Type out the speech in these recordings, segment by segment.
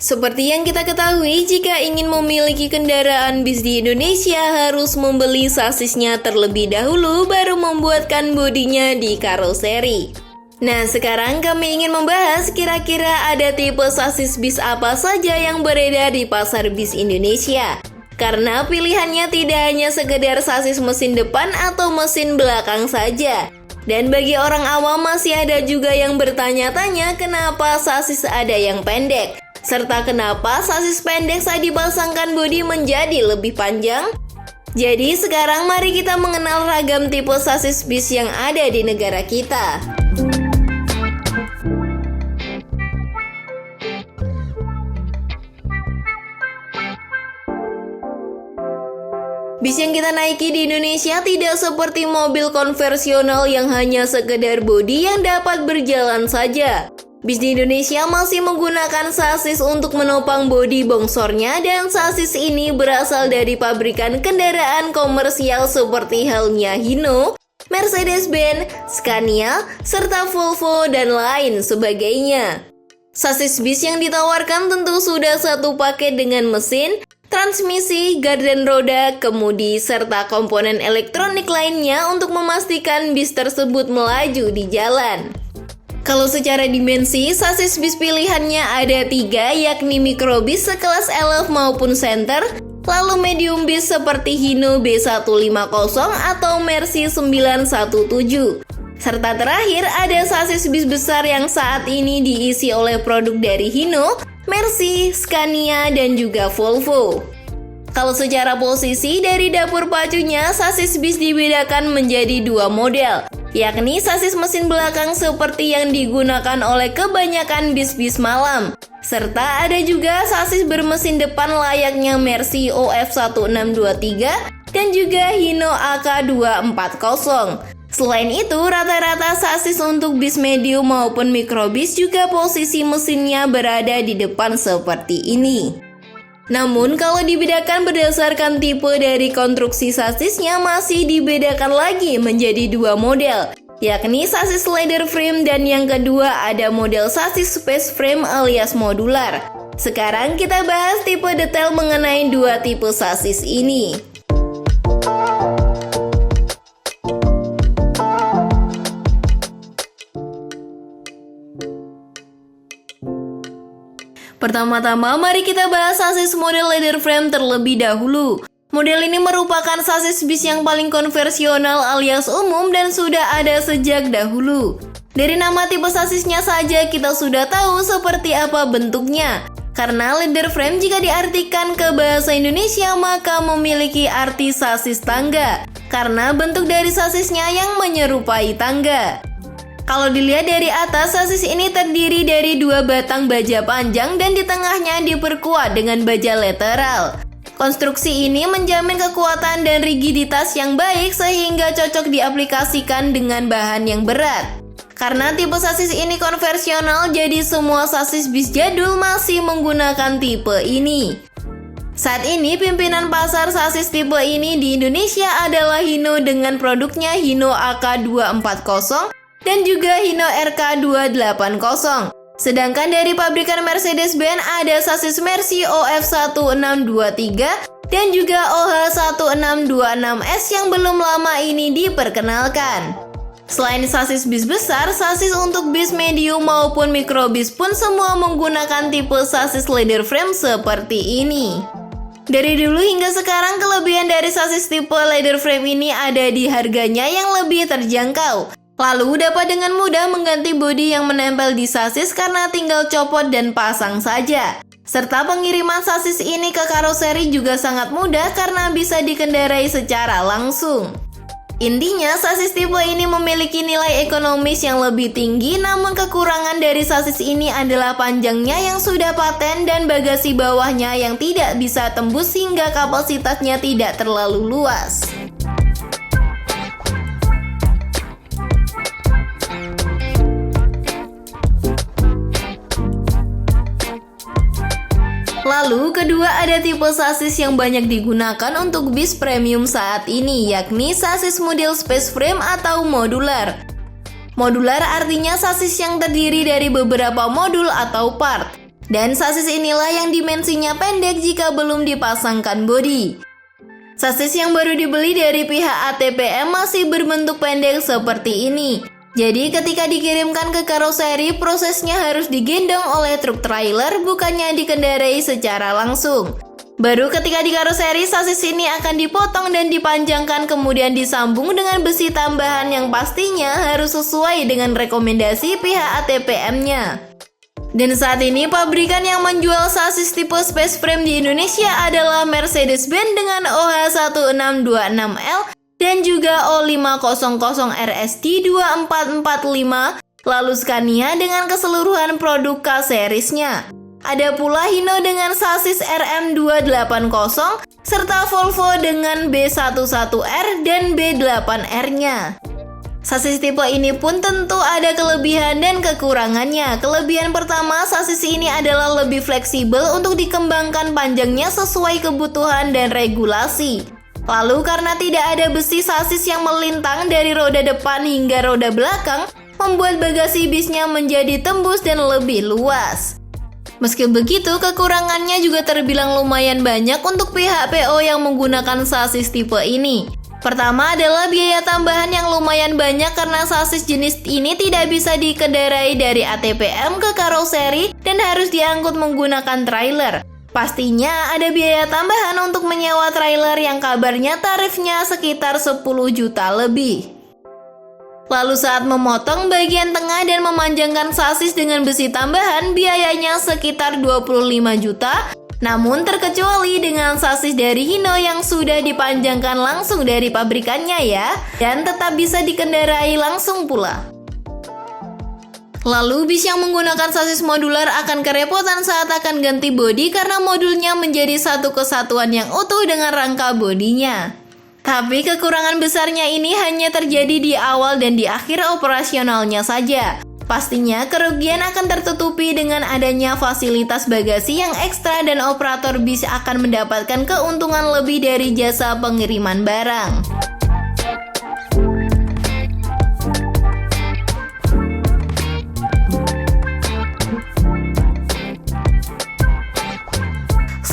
Seperti yang kita ketahui, jika ingin memiliki kendaraan bis di Indonesia harus membeli sasisnya terlebih dahulu baru membuatkan bodinya di karoseri. Nah, sekarang kami ingin membahas kira-kira ada tipe sasis bis apa saja yang beredar di pasar bis Indonesia. Karena pilihannya tidak hanya sekedar sasis mesin depan atau mesin belakang saja. Dan bagi orang awam masih ada juga yang bertanya-tanya kenapa sasis ada yang pendek. Serta kenapa sasis pendek saat dipasangkan bodi menjadi lebih panjang? Jadi sekarang mari kita mengenal ragam tipe sasis bis yang ada di negara kita. Bis yang kita naiki di Indonesia tidak seperti mobil konvensional yang hanya sekedar bodi yang dapat berjalan saja. Bis di Indonesia masih menggunakan sasis untuk menopang bodi bongsornya dan sasis ini berasal dari pabrikan kendaraan komersial seperti halnya Hino, Mercedes-Benz, Scania, serta Volvo dan lain sebagainya. Sasis bis yang ditawarkan tentu sudah satu paket dengan mesin, transmisi, gardan roda, kemudi, serta komponen elektronik lainnya untuk memastikan bis tersebut melaju di jalan. Kalau secara dimensi, sasis bis pilihannya ada 3, yakni mikrobis sekelas Elf maupun Center, lalu medium bis seperti Hino B150 atau Mercy 917. Serta terakhir ada sasis bis besar yang saat ini diisi oleh produk dari Hino, Mercy, Scania, dan juga Volvo. Kalau secara posisi dari dapur pacunya, sasis bis dibedakan menjadi 2 model, yakni sasis mesin belakang seperti yang digunakan oleh kebanyakan bis-bis malam. Serta ada juga sasis bermesin depan layaknya Mercy OF1623 dan juga Hino AK240. Selain itu, rata-rata sasis untuk bis medium maupun mikrobis juga posisi mesinnya berada di depan seperti ini. Namun, kalau dibedakan berdasarkan tipe dari konstruksi sasisnya masih dibedakan lagi menjadi 2 model, yakni sasis leather frame dan yang kedua ada model sasis space frame alias modular. Sekarang kita bahas tipe detail mengenai 2 tipe sasis ini. Pertama-tama, mari kita bahas sasis model leather frame terlebih dahulu. Model ini merupakan sasis bis yang paling konvensional alias umum dan sudah ada sejak dahulu. Dari nama tipe sasisnya saja kita sudah tahu seperti apa bentuknya. Karena leather frame jika diartikan ke bahasa Indonesia maka memiliki arti sasis tangga. Karena bentuk dari sasisnya yang menyerupai tangga. Kalau dilihat dari atas, sasis ini terdiri dari 2 batang baja panjang dan di tengahnya diperkuat dengan baja lateral. Konstruksi ini menjamin kekuatan dan rigiditas yang baik sehingga cocok diaplikasikan dengan bahan yang berat. Karena tipe sasis ini konvensional, jadi semua sasis bis jadul masih menggunakan tipe ini. Saat ini pimpinan pasar sasis tipe ini di Indonesia adalah Hino dengan produknya Hino AK240 dan juga Hino RK280. Sedangkan dari pabrikan Mercedes-Benz ada sasis Mercy OF1623 dan juga OH1626S yang belum lama ini diperkenalkan. Selain sasis bis besar, sasis untuk bis medium maupun mikrobis pun semua menggunakan tipe sasis leather frame seperti ini. Dari dulu hingga sekarang kelebihan dari sasis tipe leather frame ini ada di harganya yang lebih terjangkau. Lalu dapat dengan mudah mengganti bodi yang menempel di sasis karena tinggal copot dan pasang saja. Serta pengiriman sasis ini ke karoseri juga sangat mudah karena bisa dikendarai secara langsung. Intinya sasis tipe ini memiliki nilai ekonomis yang lebih tinggi, namun kekurangan dari sasis ini adalah panjangnya yang sudah paten dan bagasi bawahnya yang tidak bisa tembus hingga kapasitasnya tidak terlalu luas. Lalu kedua ada tipe sasis yang banyak digunakan untuk bis premium saat ini, yakni sasis model space frame atau modular. Modular artinya sasis yang terdiri dari beberapa modul atau part. Dan sasis inilah yang dimensinya pendek jika belum dipasangkan bodi. Sasis yang baru dibeli dari pihak ATPM masih berbentuk pendek seperti ini. Jadi ketika dikirimkan ke karoseri, prosesnya harus digendong oleh truk trailer, bukannya dikendarai secara langsung. Baru ketika di karoseri, sasis ini akan dipotong dan dipanjangkan, kemudian disambung dengan besi tambahan yang pastinya harus sesuai dengan rekomendasi pihak ATPM-nya. Dan saat ini pabrikan yang menjual sasis tipe space frame di Indonesia adalah Mercedes-Benz dengan OH1626L dan juga O500 RSD 2445, lalu Scania dengan keseluruhan produk K-series-nya. Ada pula Hino dengan sasis RM280 serta Volvo dengan B11R dan B8R-nya. Sasis tipe ini pun tentu ada kelebihan dan kekurangannya. Kelebihan pertama, sasis ini adalah lebih fleksibel untuk dikembangkan panjangnya sesuai kebutuhan dan regulasi. Lalu karena tidak ada besi sasis yang melintang dari roda depan hingga roda belakang, membuat bagasi bisnya menjadi tembus dan lebih luas. Meski begitu, kekurangannya juga terbilang lumayan banyak untuk pihak PO yang menggunakan sasis tipe ini. Pertama adalah biaya tambahan yang lumayan banyak karena sasis jenis ini tidak bisa dikendarai dari ATPM ke karoseri dan harus diangkut menggunakan trailer. Pastinya ada biaya tambahan untuk menyewa trailer yang kabarnya tarifnya sekitar 10 juta lebih. Lalu saat memotong bagian tengah dan memanjangkan sasis dengan besi tambahan, biayanya sekitar 25 juta. Namun terkecuali dengan sasis dari Hino yang sudah dipanjangkan langsung dari pabrikannya ya, dan tetap bisa dikendarai langsung pula. Lalu bis yang menggunakan sasis modular akan kerepotan saat akan ganti bodi karena modulnya menjadi satu kesatuan yang utuh dengan rangka bodinya. Tapi kekurangan besarnya ini hanya terjadi di awal dan di akhir operasionalnya saja. Pastinya kerugian akan tertutupi dengan adanya fasilitas bagasi yang ekstra dan operator bis akan mendapatkan keuntungan lebih dari jasa pengiriman barang.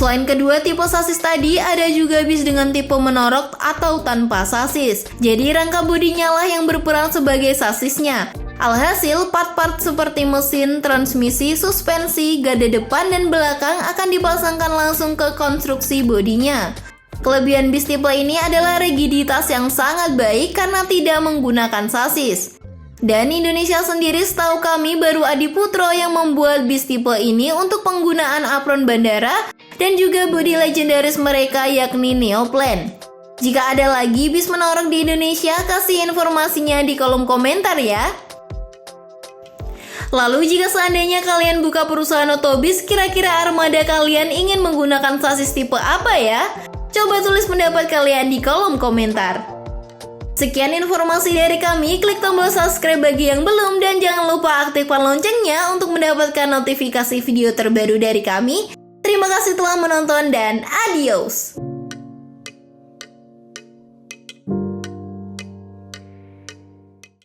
Selain kedua tipe sasis tadi, ada juga bis dengan tipe menorok atau tanpa sasis. Jadi rangka bodinya lah yang berperan sebagai sasisnya. Alhasil, part-part seperti mesin, transmisi, suspensi, garda depan, dan belakang akan dipasangkan langsung ke konstruksi bodinya. Kelebihan bis tipe ini adalah rigiditas yang sangat baik karena tidak menggunakan sasis. Dan Indonesia sendiri setahu kami baru Adiputro yang membuat bis tipe ini untuk penggunaan apron bandara dan juga bodi legendaris mereka yakni Neoplan. Jika ada lagi bis menorok di Indonesia, kasih informasinya di kolom komentar ya. Lalu jika seandainya kalian buka perusahaan otobis, kira-kira armada kalian ingin menggunakan sasis tipe apa ya? Coba tulis pendapat kalian di kolom komentar. Sekian informasi dari kami, klik tombol subscribe bagi yang belum dan jangan lupa aktifkan loncengnya untuk mendapatkan notifikasi video terbaru dari kami. Terima kasih telah menonton dan adios!